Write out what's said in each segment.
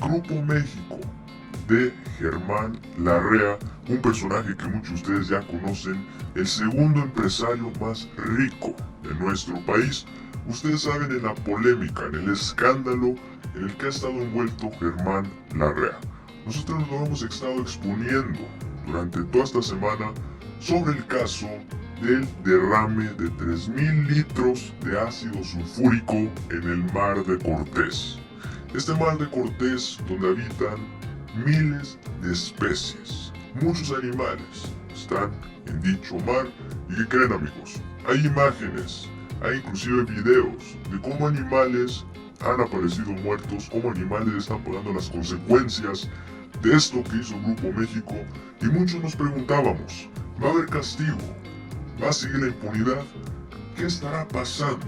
Grupo México de Germán Larrea, un personaje que muchos de ustedes ya conocen, el segundo empresario más rico de nuestro país. Ustedes saben en la polémica, en el escándalo en el que ha estado envuelto Germán Larrea. Nosotros lo hemos estado exponiendo durante toda esta semana sobre el caso del derrame de 3.000 litros de ácido sulfúrico en el mar de Cortés. Este mar de Cortés donde habitan miles de especies, muchos animales están en dicho mar. ¿Y qué creen, amigos? Hay imágenes, hay inclusive videos de cómo animales han aparecido muertos, cómo animales están pagando las consecuencias de esto que hizo Grupo México, y muchos nos preguntábamos, ¿va a haber castigo? ¿Va a seguir la impunidad? ¿Qué estará pasando?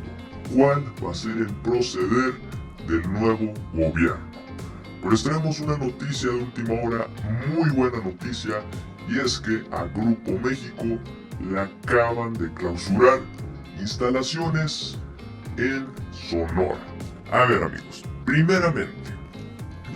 ¿Cuál va a ser el proceder del nuevo gobierno? Pues traemos una noticia de última hora, muy buena noticia, y es que a Grupo México le acaban de clausurar instalaciones en Sonora. A ver, amigos, primeramente,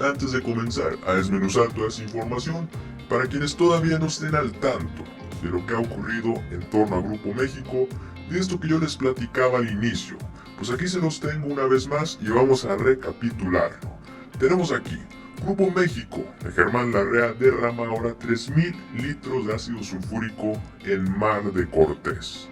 antes de comenzar a desmenuzar toda esa información, para quienes todavía no estén al tanto de lo que ha ocurrido en torno a Grupo México, de esto que yo les platicaba al inicio, pues aquí se los tengo una vez más y vamos a recapitularlo. Tenemos aquí, Grupo México de Germán Larrea derrama ahora 3.000 litros de ácido sulfúrico en mar de Cortés.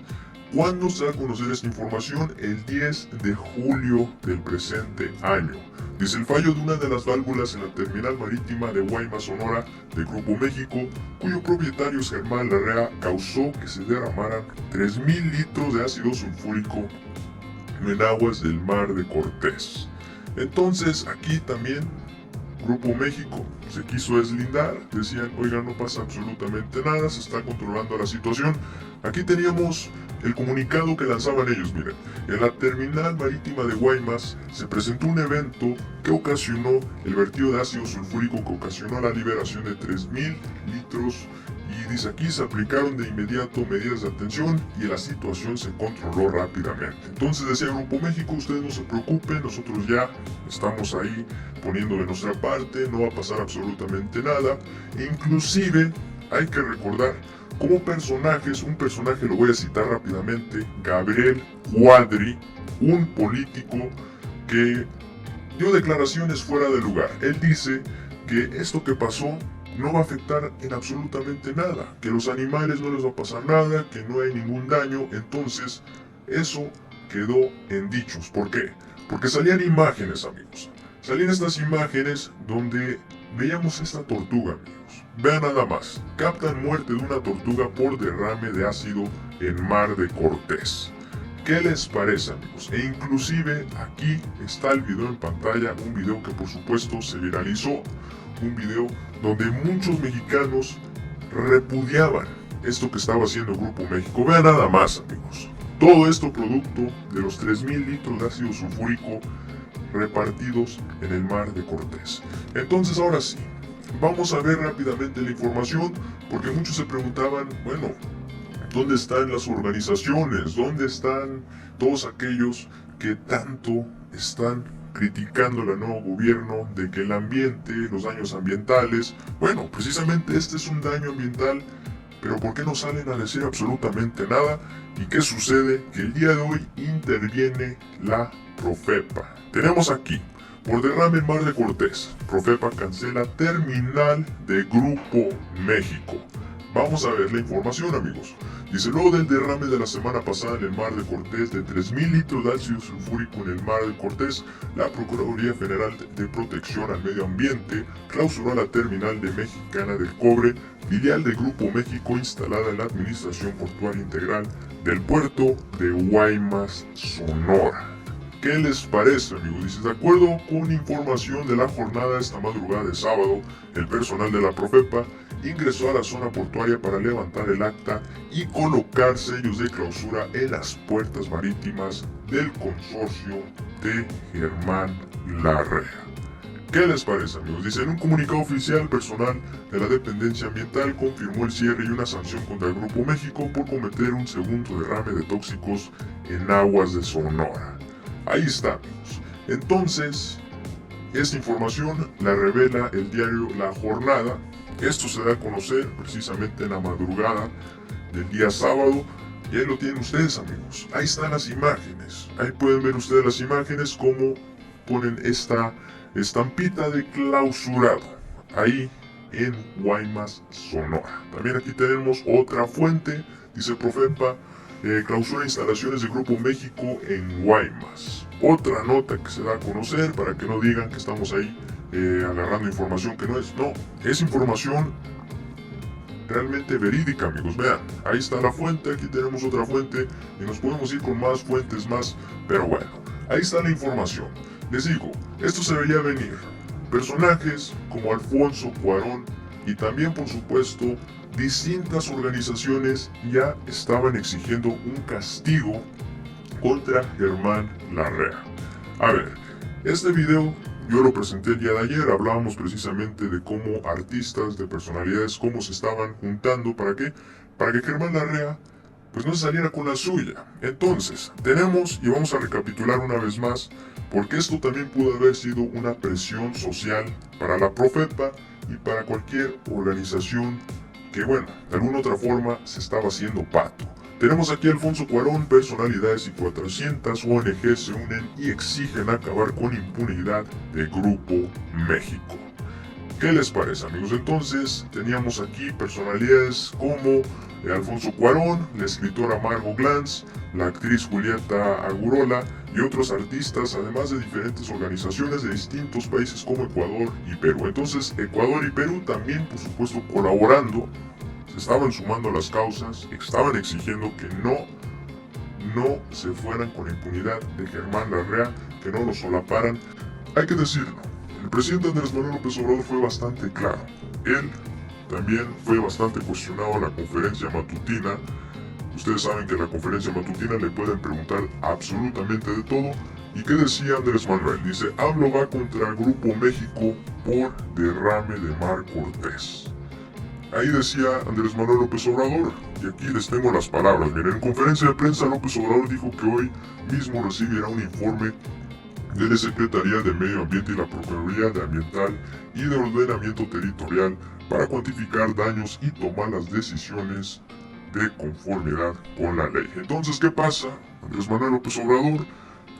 ¿Cuándo se va a conocer esta información? El 10 de julio del presente año. Dice el fallo de una de las válvulas en la terminal marítima de Guaymas, Sonora, de Grupo México, cuyo propietario es Germán Larrea, causó que se derramaran 3.000 litros de ácido sulfúrico en aguas del mar de Cortés. Entonces aquí también Grupo México se quiso deslindar, decían, oigan, no pasa absolutamente nada, se está controlando la situación. Aquí teníamos el comunicado que lanzaban ellos, miren, en la terminal marítima de Guaymas se presentó un evento que ocasionó el vertido de ácido sulfúrico que ocasionó la liberación de 3.000 litros. Y dice aquí, se aplicaron de inmediato medidas de atención y la situación se controló rápidamente. Entonces decía Grupo México, ustedes no se preocupen, nosotros ya estamos ahí poniendo de nuestra parte, no va a pasar absolutamente nada. E inclusive hay que recordar como personajes, un personaje lo voy a citar rápidamente, Gabriel Cuadri, un político que dio declaraciones fuera de lugar. Él dice que esto que pasó no va a afectar en absolutamente nada, que los animales no les va a pasar nada, que no hay ningún daño. Entonces eso quedó en dichos. ¿Por qué? Porque salían imágenes, amigos. Salían estas imágenes donde veíamos esta tortuga, amigos. Vean nada más, captan muerte de una tortuga por derrame de ácido en mar de Cortés. ¿Qué les parece, amigos? E inclusive aquí está el video en pantalla, un video que por supuesto se viralizó, un video donde muchos mexicanos repudiaban esto que estaba haciendo Grupo México. Vean nada más, amigos. Todo esto producto de los 3.000 litros de ácido sulfúrico repartidos en el mar de Cortés. Entonces ahora sí, vamos a ver rápidamente la información, porque muchos se preguntaban, bueno, ¿dónde están las organizaciones? ¿Dónde están todos aquellos que tanto están criticando al nuevo gobierno de que el ambiente, los daños ambientales? Bueno, precisamente este es un daño ambiental, pero ¿por qué no salen a decir absolutamente nada? ¿Y qué sucede? Que el día de hoy interviene la Profepa. Tenemos aquí, por derrame en mar de Cortés, Profepa cancela terminal de Grupo México. Vamos a ver la información, amigos. Dice, luego del derrame de la semana pasada en el mar de Cortés de 3.000 litros de ácido sulfúrico en el mar de Cortés, la Procuraduría Federal de Protección al Medio Ambiente clausuró la terminal de Mexicana del Cobre, filial de Grupo México instalada en la Administración Portuaria Integral del puerto de Guaymas, Sonora. ¿Qué les parece, amigos? Dice, de acuerdo con información de la jornada esta madrugada de sábado, el personal de la Profepa ingresó a la zona portuaria para levantar el acta y colocar sellos de clausura en las puertas marítimas del consorcio de Germán Larrea. ¿Qué les parece, amigos? Dice, en un comunicado oficial, personal de la dependencia ambiental confirmó el cierre y una sanción contra el Grupo México por cometer un segundo derrame de tóxicos en aguas de Sonora. Ahí está, amigos. Entonces, esta información la revela el diario La Jornada. Esto se da a conocer precisamente en la madrugada del día sábado. Y ahí lo tienen ustedes, amigos. Ahí están las imágenes. Ahí pueden ver ustedes las imágenes como ponen esta estampita de clausurado. Ahí en Guaymas, Sonora. También aquí tenemos otra fuente. Dice Profepa, clausura instalaciones de Grupo México en Guaymas. Otra nota que se da a conocer para que no digan que estamos ahí agarrando información que no es. No, es información realmente verídica, amigos. Vean, ahí está la fuente, aquí tenemos otra fuente y nos podemos ir con más fuentes más, pero bueno, ahí está la información. Les digo, esto se veía venir. Personajes como Alfonso Cuarón y también, por supuesto, distintas organizaciones ya estaban exigiendo un castigo contra Germán Larrea. A ver, este video yo lo presenté el día de ayer, hablábamos precisamente de cómo artistas, de personalidades, cómo se estaban juntando, ¿para qué? Para que Germán Larrea pues no se saliera con la suya. Entonces, tenemos, y vamos a recapitular una vez más, porque esto también pudo haber sido una presión social para la Profepa y para cualquier organización que, bueno, de alguna otra forma se estaba haciendo pato. Tenemos aquí a Alfonso Cuarón, personalidades y 400 ONG se unen y exigen acabar con impunidad de Grupo México. ¿Qué les parece, amigos? Entonces, teníamos aquí personalidades como Alfonso Cuarón, la escritora Margot Glantz, la actriz Julieta Agurola y otros artistas, además de diferentes organizaciones de distintos países como Ecuador y Perú. Entonces, Ecuador y Perú también, por supuesto, colaborando, se estaban sumando a las causas, estaban exigiendo que no se fueran con la impunidad de Germán Larrea, que no lo solaparan. Hay que decirlo, el presidente Andrés Manuel López Obrador fue bastante claro. Él también fue bastante cuestionado en la conferencia matutina. Ustedes saben que en la conferencia matutina le pueden preguntar absolutamente de todo. ¿Y qué decía Andrés Manuel? Dice, AMLO va contra Grupo México por derrame de Mar Cortés. Ahí decía Andrés Manuel López Obrador, y aquí les tengo las palabras. Miren, en conferencia de prensa López Obrador dijo que hoy mismo recibirá un informe de la Secretaría de Medio Ambiente y la Procuraduría de Ambiental y de Ordenamiento Territorial para cuantificar daños y tomar las decisiones de conformidad con la ley. Entonces, ¿qué pasa? Andrés Manuel López Obrador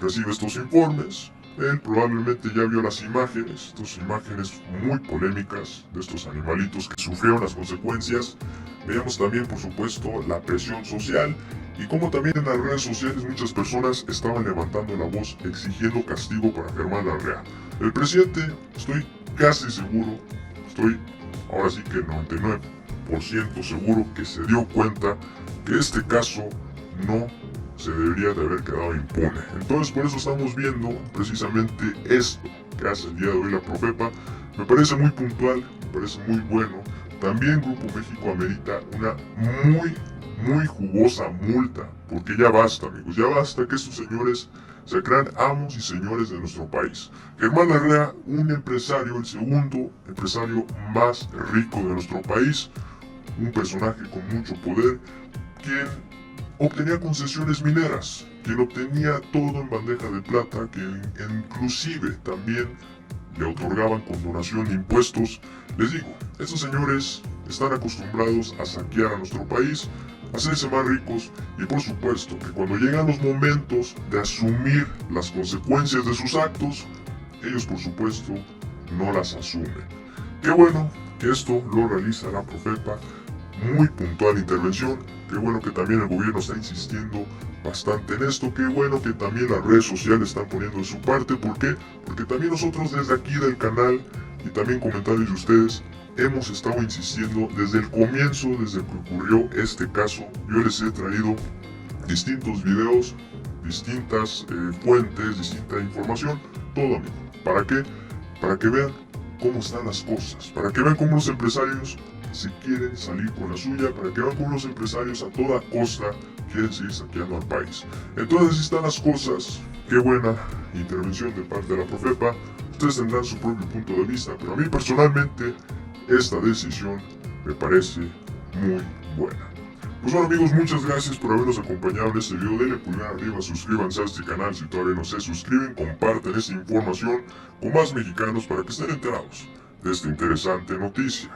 recibe estos informes. Él probablemente ya vio las imágenes, estas imágenes muy polémicas de estos animalitos que sufrieron las consecuencias. Veíamos también, por supuesto, la presión social y como también en las redes sociales muchas personas estaban levantando la voz exigiendo castigo para Germán Larrea. El presidente, estoy casi seguro, ahora sí que 99% seguro que se dio cuenta que este caso no se debería de haber quedado impune. Entonces por eso estamos viendo precisamente esto que hace el día de hoy la Profepa. Me parece muy puntual, me parece muy bueno. También Grupo México amerita una muy jugosa multa, porque ya basta, amigos, ya basta que estos señores se crean amos y señores de nuestro país. Germán Larrea, un empresario, el segundo empresario más rico de nuestro país, un personaje con mucho poder, quien obtenía concesiones mineras, quien obtenía todo en bandeja de plata, que inclusive también le otorgaban condonación de impuestos. Les digo, estos señores están acostumbrados a saquear a nuestro país, a hacerse más ricos y por supuesto que cuando llegan los momentos de asumir las consecuencias de sus actos, ellos por supuesto no las asumen. Qué bueno que esto lo realiza la Profepa, muy puntual intervención. Qué bueno que también el gobierno está insistiendo bastante en esto. Qué bueno que también las redes sociales están poniendo de su parte. ¿Por qué? Porque también nosotros desde aquí del canal y también comentarios de ustedes hemos estado insistiendo desde el comienzo, desde que ocurrió este caso. Yo les he traído distintos videos, distintas fuentes, distinta información, todo, amigo. ¿Para qué? Para que vean cómo están las cosas, para que vean cómo los empresarios se quieren salir con la suya, para que vean cómo los empresarios a toda costa quieren seguir saqueando al país. Entonces así están las cosas. Qué buena intervención de parte de la Profepa. Ustedes tendrán su propio punto de vista, pero a mí personalmente esta decisión me parece muy buena. Pues bueno amigos, muchas gracias por habernos acompañado en este video. Denle pulgar arriba, suscríbanse a este canal si todavía no se suscriben, compartan esta información con más mexicanos para que estén enterados de esta interesante noticia.